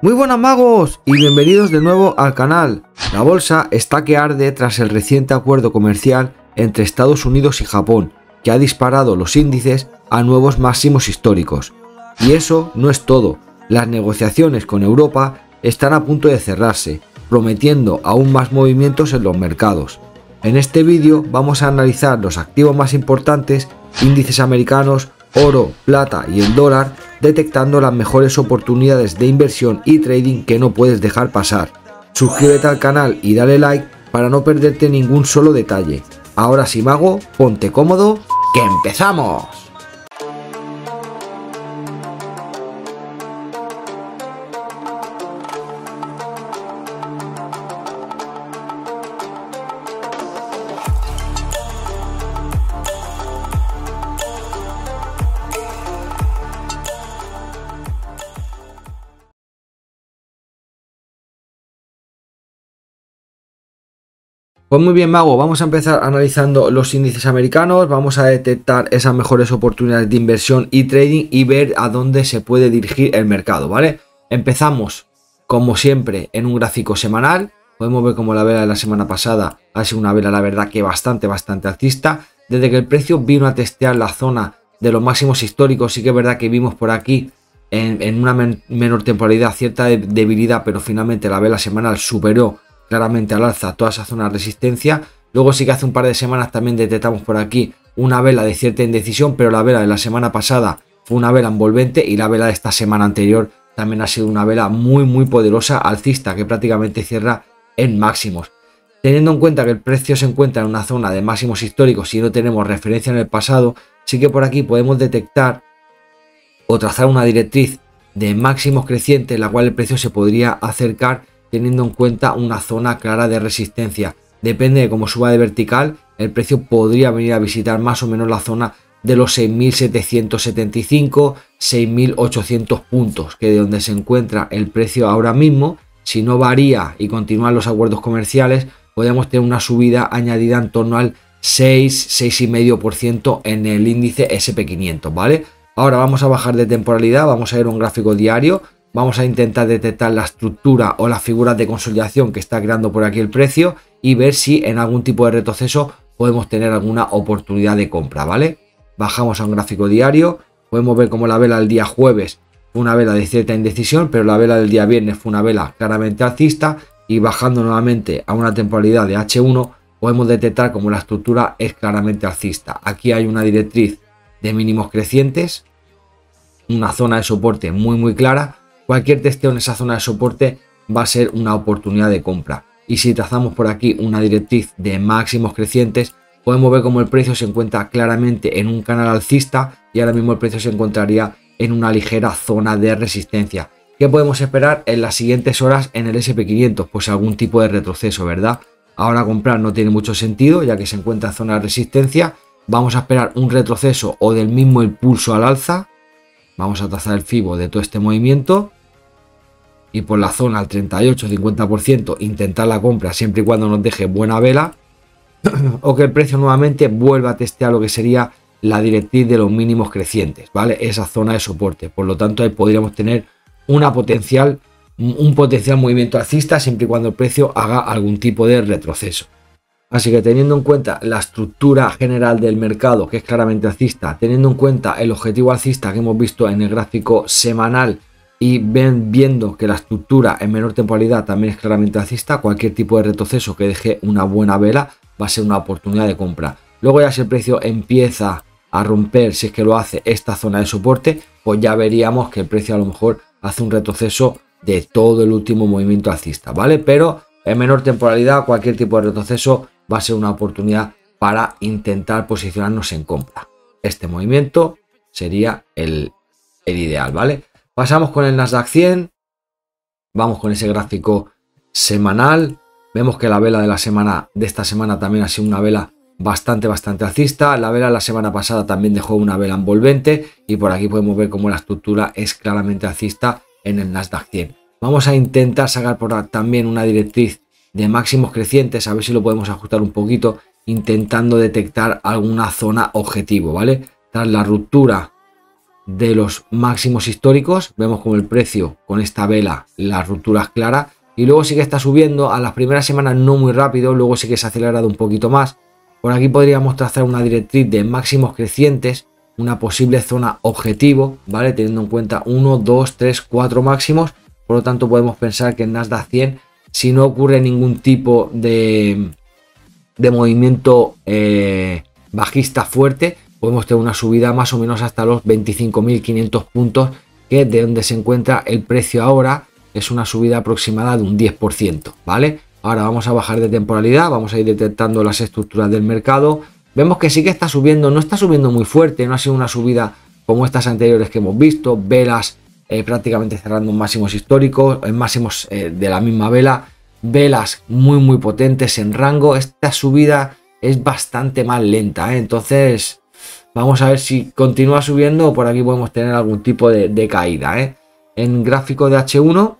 Muy buenas magos y bienvenidos de nuevo al canal. La bolsa está que arde tras el reciente acuerdo comercial entre Estados Unidos y Japón, que ha disparado los índices a nuevos máximos históricos. Y eso no es todo, las negociaciones con Europa están a punto de cerrarse, prometiendo aún más movimientos en los mercados. En este vídeo vamos a analizar los activos más importantes, índices americanos, oro, plata y el dólar, detectando las mejores oportunidades de inversión y trading que no puedes dejar pasar. Suscríbete al canal y dale like para no perderte ningún solo detalle. Ahora sí, mago, ponte cómodo, ¡que empezamos! Pues muy bien, mago, vamos a empezar analizando los índices americanos, vamos a detectar esas mejores oportunidades de inversión y trading y ver a dónde se puede dirigir el mercado, ¿vale? Empezamos, como siempre, en un gráfico semanal. Podemos ver como la vela de la semana pasada ha sido una vela, la verdad, que bastante alcista. Desde que el precio vino a testear la zona de los máximos históricos, sí que es verdad que vimos por aquí en una menor temporalidad cierta debilidad, pero finalmente la vela semanal superó claramente al alza toda esa zona de resistencia. Luego sí que hace un par de semanas también detectamos por aquí una vela de cierta indecisión, pero la vela de la semana pasada fue una vela envolvente y la vela de esta semana anterior también ha sido una vela muy poderosa alcista que prácticamente cierra en máximos. Teniendo en cuenta que el precio se encuentra en una zona de máximos históricos y no tenemos referencia en el pasado, sí que por aquí podemos detectar o trazar una directriz de máximos crecientes en la cual el precio se podría acercar, teniendo en cuenta una zona clara de resistencia. Depende de cómo suba de vertical, el precio podría venir a visitar más o menos la zona de los 6.775, 6.800 puntos, que de donde se encuentra el precio ahora mismo. Si no varía y continúan los acuerdos comerciales, podríamos tener una subida añadida en torno al 6,5% en el índice SP500, ¿vale? Ahora vamos a bajar de temporalidad, vamos a ver un gráfico diario. Vamos a intentar detectar la estructura o las figuras de consolidación que está creando por aquí el precio y ver si en algún tipo de retroceso podemos tener alguna oportunidad de compra, ¿vale? Bajamos a un gráfico diario, podemos ver como la vela del día jueves fue una vela de cierta indecisión, pero la vela del día viernes fue una vela claramente alcista, y bajando nuevamente a una temporalidad de H1 podemos detectar como la estructura es claramente alcista. Aquí hay una directriz de mínimos crecientes, una zona de soporte muy clara. Cualquier testeo en esa zona de soporte va a ser una oportunidad de compra. Y si trazamos por aquí una directriz de máximos crecientes, podemos ver como el precio se encuentra claramente en un canal alcista y ahora mismo el precio se encontraría en una ligera zona de resistencia. ¿Qué podemos esperar en las siguientes horas en el SP500? Pues algún tipo de retroceso, ¿verdad? Ahora comprar no tiene mucho sentido ya que se encuentra en zona de resistencia. Vamos a esperar un retroceso o del mismo impulso al alza. Vamos a trazar el FIBO de todo este movimiento. Y por la zona al 38-50% intentar la compra siempre y cuando nos deje buena vela o que el precio nuevamente vuelva a testear lo que sería la directriz de los mínimos crecientes, ¿vale? Esa zona de soporte. Por lo tanto, ahí podríamos tener un potencial movimiento alcista siempre y cuando el precio haga algún tipo de retroceso. Así que teniendo en cuenta la estructura general del mercado, que es claramente alcista, teniendo en cuenta el objetivo alcista que hemos visto en el gráfico semanal y viendo que la estructura en menor temporalidad también es claramente alcista, cualquier tipo de retroceso que deje una buena vela va a ser una oportunidad de compra. Luego ya si el precio empieza a romper, si es que lo hace, esta zona de soporte, pues ya veríamos que el precio a lo mejor hace un retroceso de todo el último movimiento alcista, ¿vale? Pero en menor temporalidad cualquier tipo de retroceso va a ser una oportunidad para intentar posicionarnos en compra. Este movimiento sería el ideal, ¿vale? Pasamos con el Nasdaq 100, vamos con ese gráfico semanal, vemos que la vela de la semana de esta semana también ha sido una vela bastante alcista. La vela de la semana pasada también dejó una vela envolvente y por aquí podemos ver cómo la estructura es claramente alcista en el Nasdaq 100. Vamos a intentar sacar por también una directriz de máximos crecientes, a ver si lo podemos ajustar un poquito, intentando detectar alguna zona objetivo, ¿vale? Tras la ruptura de los máximos históricos. Vemos como el precio con esta vela, las rupturas claras, y luego sí que está subiendo. A las primeras semanas no muy rápido, luego sí que se ha acelerado un poquito más. Por aquí podríamos trazar una directriz de máximos crecientes, una posible zona objetivo, ¿vale? Teniendo en cuenta 1, 2, 3, 4 máximos. Por lo tanto, podemos pensar que en Nasdaq 100, si no ocurre ningún tipo de movimiento bajista fuerte, podemos tener una subida más o menos hasta los 25.500 puntos, que de donde se encuentra el precio ahora es una subida aproximada de un 10%, ¿vale? Ahora vamos a bajar de temporalidad, vamos a ir detectando las estructuras del mercado. Vemos que sí que está subiendo, no está subiendo muy fuerte, no ha sido una subida como estas anteriores que hemos visto, velas prácticamente cerrando en máximos históricos, en máximos de la misma vela, velas muy potentes en rango. Esta subida es bastante más lenta, entonces vamos a ver si continúa subiendo o por aquí podemos tener algún tipo de caída. En gráfico de H1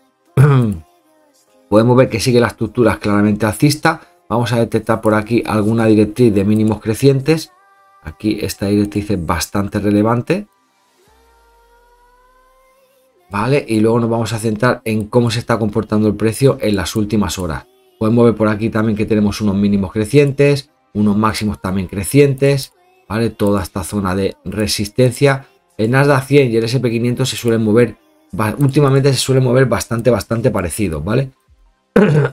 podemos ver que sigue la estructura claramente alcista. Vamos a detectar por aquí alguna directriz de mínimos crecientes. Aquí esta directriz es bastante relevante, ¿vale? Y luego nos vamos a centrar en cómo se está comportando el precio en las últimas horas. Podemos ver por aquí también que tenemos unos mínimos crecientes, unos máximos también crecientes, ¿vale? Toda esta zona de resistencia. El Nasdaq 100 y el S&P 500 se suelen mover, últimamente se suelen mover bastante parecidos, ¿vale?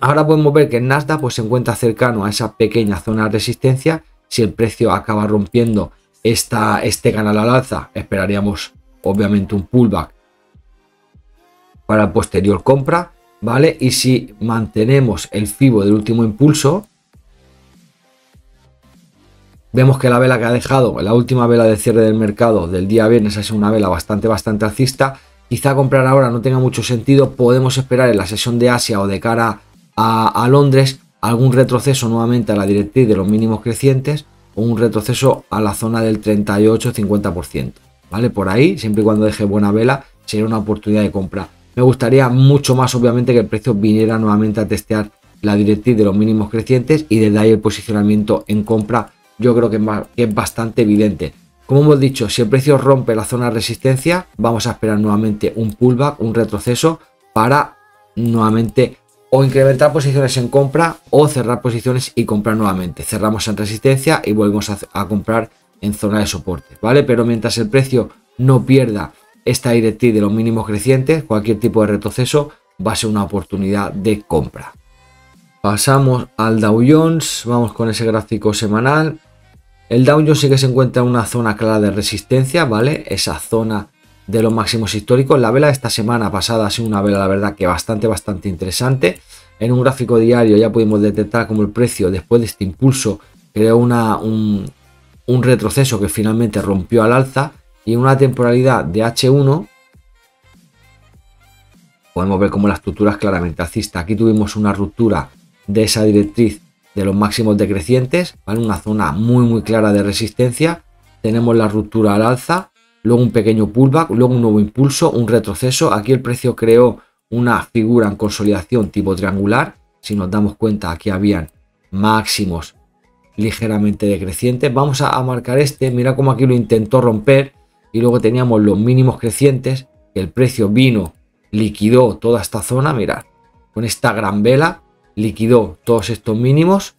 Ahora podemos ver que el Nasdaq pues se encuentra cercano a esa pequeña zona de resistencia. Si el precio acaba rompiendo este canal al alza, esperaríamos obviamente un pullback para posterior compra, ¿vale? Y si mantenemos el FIBO del último impulso, vemos que la vela que ha dejado, la última vela de cierre del mercado del día viernes, es una vela bastante alcista. Quizá comprar ahora no tenga mucho sentido. Podemos esperar en la sesión de Asia o de cara a Londres algún retroceso nuevamente a la directriz de los mínimos crecientes o un retroceso a la zona del 38-50%, ¿vale? Por ahí, siempre y cuando deje buena vela, sería una oportunidad de compra. Me gustaría mucho más, obviamente, que el precio viniera nuevamente a testear la directriz de los mínimos crecientes y desde ahí el posicionamiento en compra. Yo creo que es bastante evidente. Como hemos dicho, si el precio rompe la zona de resistencia, vamos a esperar nuevamente un pullback, un retroceso, para nuevamente o incrementar posiciones en compra o cerrar posiciones y comprar nuevamente. Cerramos en resistencia y volvemos a comprar en zona de soporte, ¿vale? Pero mientras el precio no pierda esta directriz de los mínimos crecientes, cualquier tipo de retroceso va a ser una oportunidad de compra. Pasamos al Dow Jones, vamos con ese gráfico semanal. El Dow Jones sí que se encuentra en una zona clara de resistencia, ¿vale? Esa zona de los máximos históricos. La vela de esta semana pasada ha sido una vela, la verdad, que bastante interesante. En un gráfico diario ya pudimos detectar como el precio, después de este impulso, creó un retroceso que finalmente rompió al alza. Y en una temporalidad de H1 podemos ver como la estructura es claramente alcista. Aquí tuvimos una ruptura de esa directriz de los máximos decrecientes, ¿vale? Una zona muy clara de resistencia. Tenemos la ruptura al alza, luego un pequeño pullback, luego un nuevo impulso, un retroceso. Aquí el precio creó una figura en consolidación tipo triangular. Si nos damos cuenta, aquí habían máximos ligeramente decrecientes. Vamos a marcar este. Mira cómo aquí lo intentó romper y luego teníamos los mínimos crecientes, que el precio vino, liquidó toda esta zona. Mirad, con esta gran vela liquidó todos estos mínimos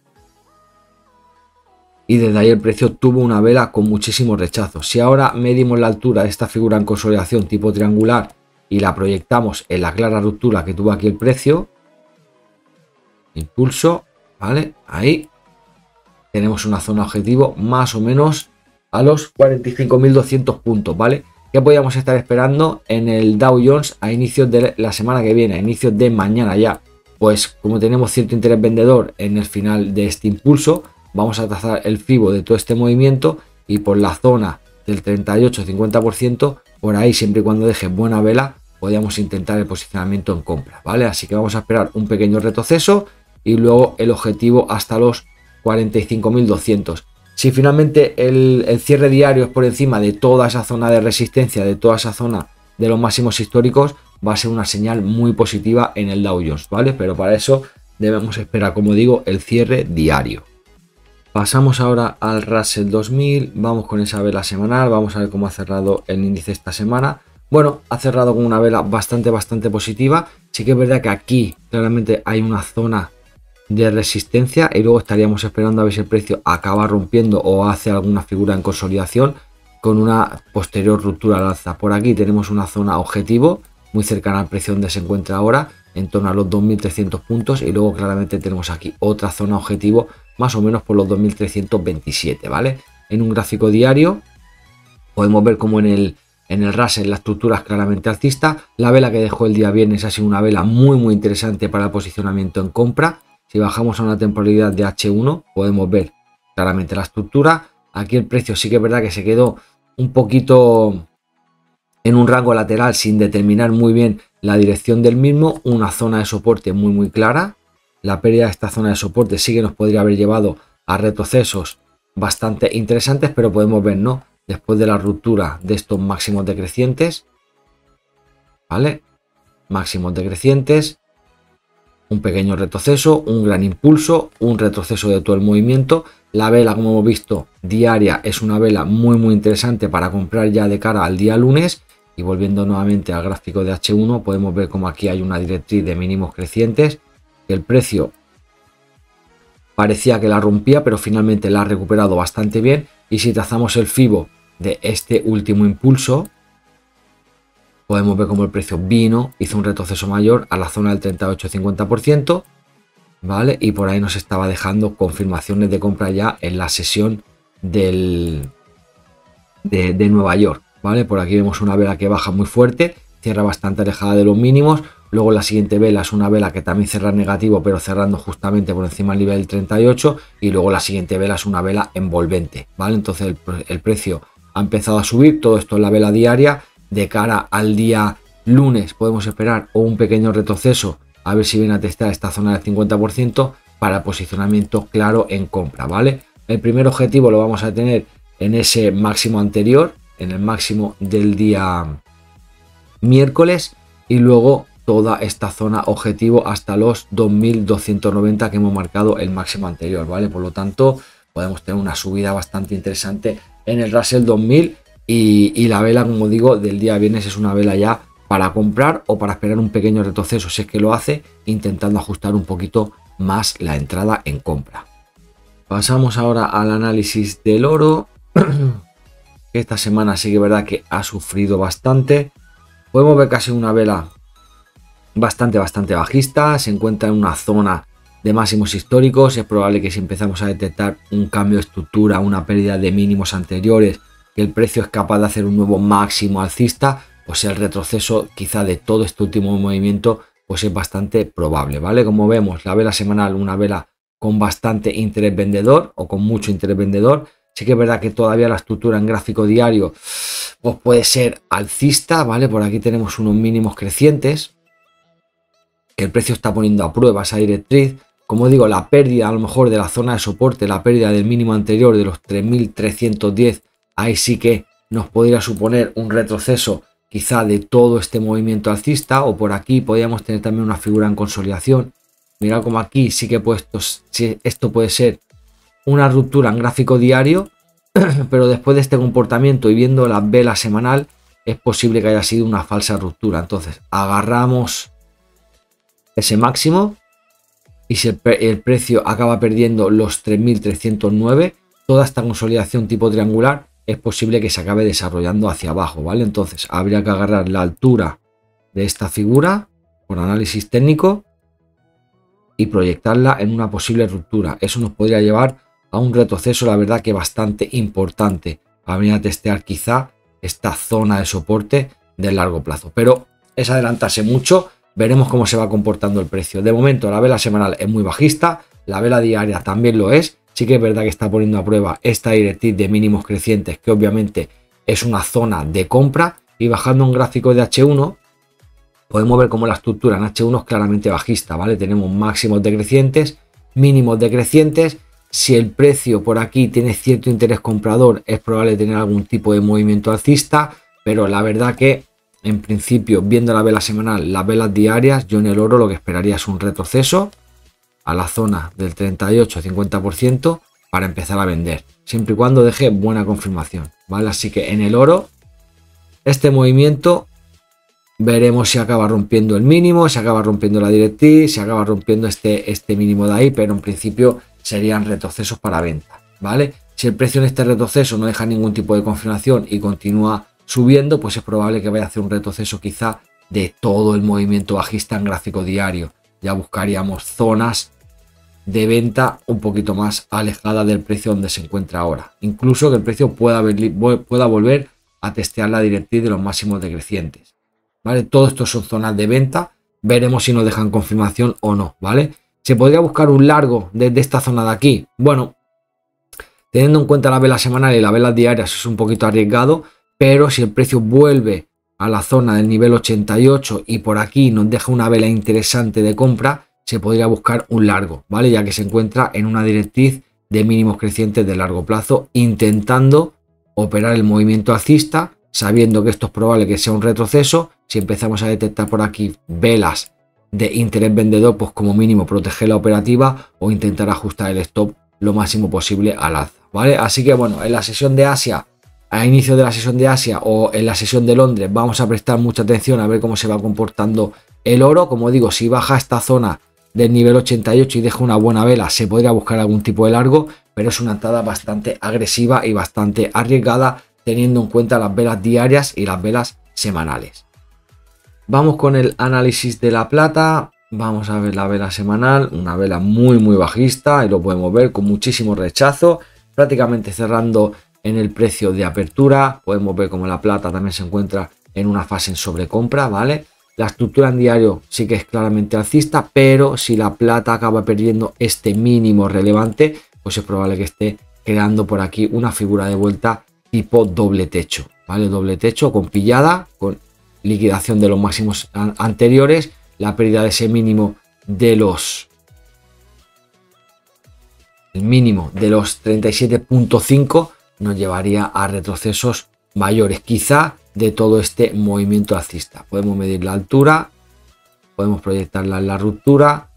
y desde ahí el precio tuvo una vela con muchísimos rechazos. Si ahora medimos la altura de esta figura en consolidación tipo triangular y la proyectamos en la clara ruptura que tuvo aquí el precio, impulso, ¿vale? Ahí tenemos una zona objetivo más o menos a los 45.200 puntos, ¿vale? ¿Qué podríamos estar esperando en el Dow Jones a inicios de la semana que viene, a inicios de mañana ya? Pues como tenemos cierto interés vendedor en el final de este impulso, vamos a trazar el FIBO de todo este movimiento y por la zona del 38-50%, por ahí, siempre y cuando deje buena vela, podríamos intentar el posicionamiento en compra, ¿vale? Así que vamos a esperar un pequeño retroceso y luego el objetivo hasta los 45.200. Si finalmente el cierre diario es por encima de toda esa zona de resistencia, de toda esa zona de los máximos históricos, va a ser una señal muy positiva en el Dow Jones, ¿vale? Pero para eso debemos esperar, como digo, el cierre diario. Pasamos ahora al Russell 2000, vamos con esa vela semanal, vamos a ver cómo ha cerrado el índice esta semana. Bueno, ha cerrado con una vela bastante positiva. Sí que es verdad que aquí claramente hay una zona de resistencia y luego estaríamos esperando a ver si el precio acaba rompiendo o hace alguna figura en consolidación con una posterior ruptura al alza. Por aquí tenemos una zona objetivo muy cercana al precio donde se encuentra ahora, en torno a los 2.300 puntos, y luego claramente tenemos aquí otra zona objetivo más o menos por los 2.327, ¿vale? En un gráfico diario podemos ver como en el Russell la estructura es claramente alcista. La vela que dejó el día viernes ha sido una vela muy interesante para el posicionamiento en compra. Si bajamos a una temporalidad de H1 podemos ver claramente la estructura. Aquí el precio sí que es verdad que se quedó un poquito en un rango lateral sin determinar muy bien la dirección del mismo, una zona de soporte muy clara. La pérdida de esta zona de soporte sí que nos podría haber llevado a retrocesos bastante interesantes, pero podemos ver, ¿no? Después de la ruptura de estos máximos decrecientes, ¿vale? Máximos decrecientes, un pequeño retroceso, un gran impulso, un retroceso de todo el movimiento. La vela, como hemos visto, diaria, es una vela muy interesante para comprar ya de cara al día lunes. Y volviendo nuevamente al gráfico de H1, podemos ver como aquí hay una directriz de mínimos crecientes, que el precio parecía que la rompía, pero finalmente la ha recuperado bastante bien. Y si trazamos el FIBO de este último impulso, podemos ver como el precio hizo un retroceso mayor a la zona del 38-50%, ¿vale? Y por ahí nos estaba dejando confirmaciones de compra ya en la sesión de Nueva York, ¿vale? Por aquí vemos una vela que baja muy fuerte, cierra bastante alejada de los mínimos. Luego la siguiente vela es una vela que también cierra negativo, pero cerrando justamente por encima del nivel del 38. Y luego la siguiente vela es una vela envolvente, ¿vale? Entonces el precio ha empezado a subir. Todo esto en la vela diaria. De cara al día lunes podemos esperar o un pequeño retroceso, a ver si viene a testar esta zona del 50% para posicionamiento claro en compra, ¿vale? El primer objetivo lo vamos a tener en ese máximo anterior, en el máximo del día miércoles, y luego toda esta zona objetivo hasta los 2.290 que hemos marcado el máximo anterior, ¿vale? Por lo tanto, podemos tener una subida bastante interesante en el Russell 2000 y la vela, como digo, del día viernes es una vela ya para comprar o para esperar un pequeño retroceso, si es que lo hace, intentando ajustar un poquito más la entrada en compra. Pasamos ahora al análisis del oro. Esta semana sí que es verdad que ha sufrido bastante. Podemos ver casi una vela bastante bajista. Se encuentra en una zona de máximos históricos. Es probable que si empezamos a detectar un cambio de estructura, una pérdida de mínimos anteriores, que el precio es capaz de hacer un nuevo máximo alcista, pues el retroceso quizá de todo este último movimiento pues es bastante probable, ¿vale? Como vemos, la vela semanal, una vela con bastante interés vendedor o con mucho interés vendedor. Sí que es verdad que todavía la estructura en gráfico diario pues puede ser alcista, ¿vale? Por aquí tenemos unos mínimos crecientes, que el precio está poniendo a prueba esa directriz. Como digo, la pérdida a lo mejor de la zona de soporte, la pérdida del mínimo anterior de los 3.310, ahí sí que nos podría suponer un retroceso quizá de todo este movimiento alcista, o por aquí podríamos tener también una figura en consolidación. Mirad como aquí sí que esto puede ser una ruptura en gráfico diario, pero después de este comportamiento y viendo la vela semanal es posible que haya sido una falsa ruptura. Entonces agarramos ese máximo y si el precio acaba perdiendo los 3.309, toda esta consolidación tipo triangular es posible que se acabe desarrollando hacia abajo, ¿vale? Entonces habría que agarrar la altura de esta figura por análisis técnico y proyectarla en una posible ruptura. Eso nos podría llevar a un retroceso, la verdad que bastante importante. Habría que testear quizá esta zona de soporte de largo plazo, pero es adelantarse mucho. Veremos cómo se va comportando el precio. De momento la vela semanal es muy bajista, la vela diaria también lo es. Sí que es verdad que está poniendo a prueba esta directriz de mínimos crecientes, que obviamente es una zona de compra, y bajando un gráfico de H1 podemos ver cómo la estructura en H1 es claramente bajista, ¿vale? Tenemos máximos decrecientes, mínimos decrecientes. Si el precio por aquí tiene cierto interés comprador, es probable tener algún tipo de movimiento alcista, pero la verdad que en principio, viendo la vela semanal, las velas diarias, yo en el oro lo que esperaría es un retroceso a la zona del 38-50%, para empezar a vender, siempre y cuando deje buena confirmación, ¿vale? Así que en el oro, este movimiento veremos si acaba rompiendo el mínimo, si acaba rompiendo la directriz, si acaba rompiendo este mínimo de ahí, pero en principio serían retrocesos para venta, ¿vale? Si el precio en este retroceso no deja ningún tipo de confirmación y continúa subiendo, pues es probable que vaya a hacer un retroceso quizá de todo el movimiento bajista en gráfico diario. Ya buscaríamos zonas de venta un poquito más alejadas del precio donde se encuentra ahora. Incluso que el precio pueda volver a testear la directriz de los máximos decrecientes, ¿vale? Todo esto son zonas de venta. Veremos si nos dejan confirmación o no, ¿vale? ¿Se podría buscar un largo desde esta zona de aquí? Bueno, teniendo en cuenta la vela semanal y la vela diaria es un poquito arriesgado, pero si el precio vuelve a la zona del nivel 88 y por aquí nos deja una vela interesante de compra, se podría buscar un largo, ¿vale? Ya que se encuentra en una directriz de mínimos crecientes de largo plazo, intentando operar el movimiento alcista, sabiendo que esto es probable que sea un retroceso. Si empezamos a detectar por aquí velas de interés vendedor, pues como mínimo proteger la operativa o intentar ajustar el stop lo máximo posible al alza, ¿vale? Así que bueno, en la sesión de Asia, a inicio de la sesión de Asia o en la sesión de Londres, vamos a prestar mucha atención a ver cómo se va comportando el oro. Como digo, si baja esta zona del nivel 88 y deja una buena vela, se podría buscar algún tipo de largo, pero es una entrada bastante agresiva y bastante arriesgada teniendo en cuenta las velas diarias y las velas semanales. Vamos con el análisis de la plata. Vamos a ver la vela semanal, una vela muy bajista y lo podemos ver con muchísimo rechazo, prácticamente cerrando en el precio de apertura. Podemos ver como la plata también se encuentra en una fase en sobrecompra, ¿vale? La estructura en diario sí que es claramente alcista, pero si la plata acaba perdiendo este mínimo relevante, pues es probable que esté creando por aquí una figura de vuelta tipo doble techo, ¿vale? Doble techo con pillada, con liquidación de los máximos anteriores, la pérdida de ese mínimo de los 37.5 nos llevaría a retrocesos mayores, quizá de todo este movimiento alcista. Podemos medir la altura, podemos proyectarla en la ruptura,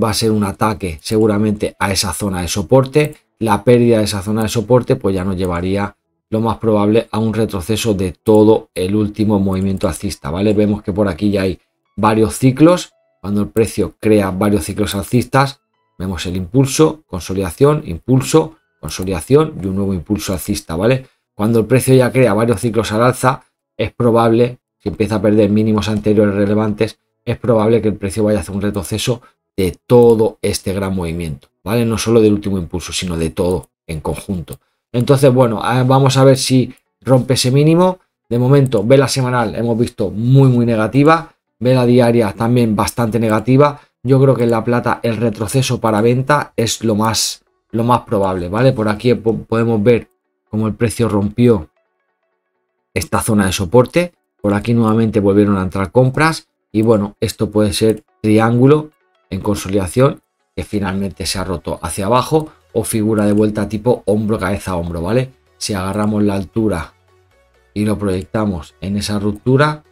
va a ser un ataque seguramente a esa zona de soporte. La pérdida de esa zona de soporte pues ya nos llevaría lo más probable a un retroceso de todo el último movimiento alcista, ¿vale? Vemos que por aquí ya hay varios ciclos. Cuando el precio crea varios ciclos alcistas, vemos el impulso, consolidación y un nuevo impulso alcista, ¿vale? Cuando el precio ya crea varios ciclos al alza, es probable, si empieza a perder mínimos anteriores relevantes, es probable que el precio vaya a hacer un retroceso de todo este gran movimiento, ¿vale? No solo del último impulso, sino de todo en conjunto. Entonces, bueno, vamos a ver si rompe ese mínimo. De momento, vela semanal hemos visto muy negativa, vela diaria también bastante negativa. Yo creo que en la plata el retroceso para venta es lo más probable, ¿vale? Por aquí podemos ver cómo el precio rompió esta zona de soporte. Por aquí nuevamente volvieron a entrar compras y bueno, esto puede ser triángulo en consolidación que finalmente se ha roto hacia abajo o figura de vuelta tipo hombro, cabeza, hombro, ¿vale? Si agarramos la altura y lo proyectamos en esa ruptura,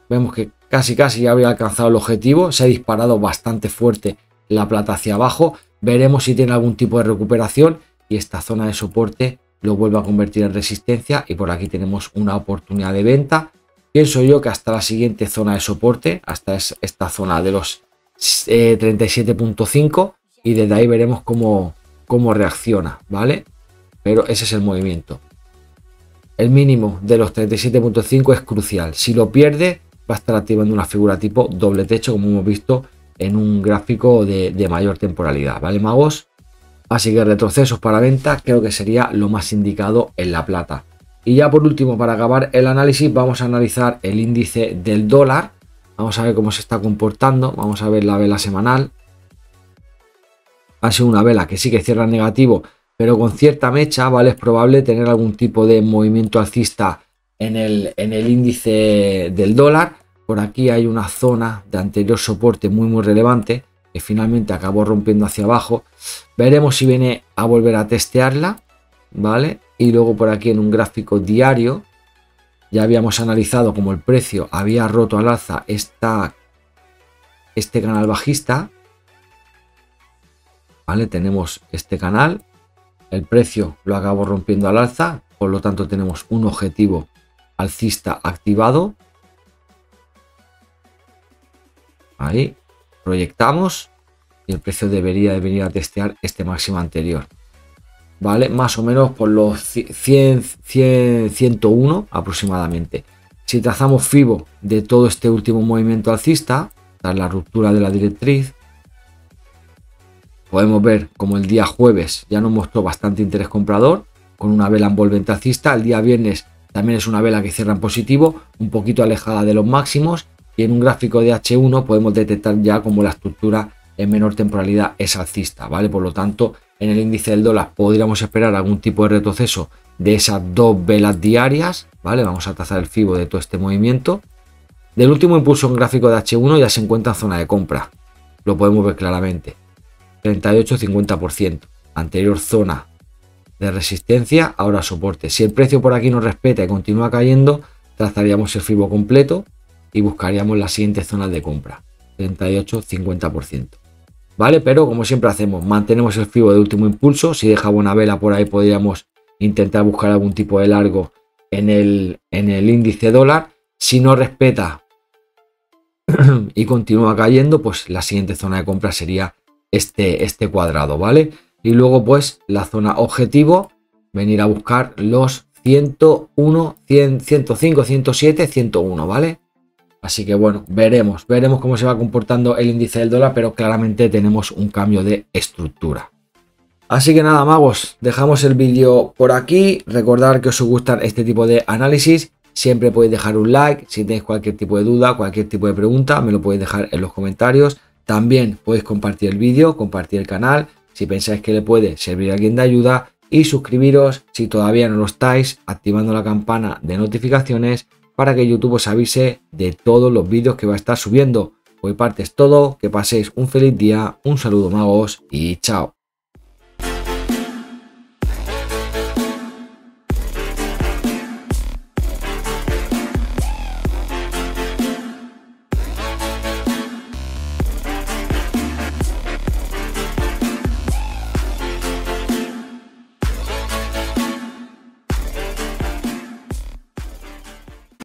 vemos que casi ya había alcanzado el objetivo, se ha disparado bastante fuerte la plata hacia abajo. Veremos si tiene algún tipo de recuperación y esta zona de soporte lo vuelve a convertir en resistencia y por aquí tenemos una oportunidad de venta. Pienso yo que hasta la siguiente zona de soporte, hasta esta zona de los 37.5 y desde ahí veremos cómo reacciona, ¿vale? Pero ese es el movimiento. El mínimo de los 37.5 es crucial. Si lo pierde, va a estar activando una figura tipo doble techo, como hemos visto en un gráfico de mayor temporalidad, ¿vale, magos? Así que retrocesos para venta creo que sería lo más indicado en la plata. Y ya por último, para acabar el análisis, vamos a analizar el índice del dólar. Vamos a ver cómo se está comportando. Vamos a ver la vela semanal. Ha sido una vela que sí que cierra en negativo, pero con cierta mecha, ¿vale? Es probable tener algún tipo de movimiento alcista en el índice del dólar. Por aquí hay una zona de anterior soporte muy relevante que finalmente acabó rompiendo hacia abajo. Veremos si viene a volver a testearla, ¿vale? Y luego por aquí en un gráfico diario ya habíamos analizado cómo el precio había roto al alza este canal bajista. ¿vale? Tenemos este canal, el precio lo acabo rompiendo al alza, por lo tanto tenemos un objetivo alcista activado. Ahí, proyectamos y el precio debería de venir a testear este máximo anterior. ¿Vale? Más o menos por los 101 aproximadamente. Si trazamos FIBO de todo este último movimiento alcista, tras la ruptura de la directriz, podemos ver como el día jueves ya nos mostró bastante interés comprador, con una vela envolvente alcista. El día viernes también es una vela que cierra en positivo, un poquito alejada de los máximos, y en un gráfico de H1 podemos detectar ya como la estructura en menor temporalidad es alcista, ¿vale? Por lo tanto, en el índice del dólar podríamos esperar algún tipo de retroceso de esas dos velas diarias, ¿vale? Vamos a trazar el FIBO de todo este movimiento. Del último impulso en gráfico de H1 ya se encuentra en zona de compra, lo podemos ver claramente, 38-50%, anterior zona de resistencia, ahora soporte. Si el precio por aquí nos respeta y continúa cayendo, trazaríamos el FIBO completo y buscaríamos las siguientes zonas de compra, 38-50%. ¿Vale? Pero como siempre hacemos, mantenemos el FIBO de último impulso. Si deja buena vela por ahí, podríamos intentar buscar algún tipo de largo en el índice dólar. Si no respeta y continúa cayendo, pues la siguiente zona de compra sería este cuadrado, ¿vale? Y luego pues la zona objetivo, venir a buscar los 101, 100, 105, 107, 101, ¿vale? Así que bueno, veremos cómo se va comportando el índice del dólar, pero claramente tenemos un cambio de estructura. Así que nada, magos, dejamos el vídeo por aquí. Recordad que os gustan este tipo de análisis. Siempre podéis dejar un like. Si tenéis cualquier tipo de duda, cualquier tipo de pregunta, me lo podéis dejar en los comentarios. También podéis compartir el vídeo, compartir el canal, si pensáis que le puede servir a alguien de ayuda. Y suscribiros si todavía no lo estáis, activando la campana de notificaciones para que YouTube os avise de todos los vídeos que va a estar subiendo. Por mi parte es todo, que paséis un feliz día, un saludo magos y chao.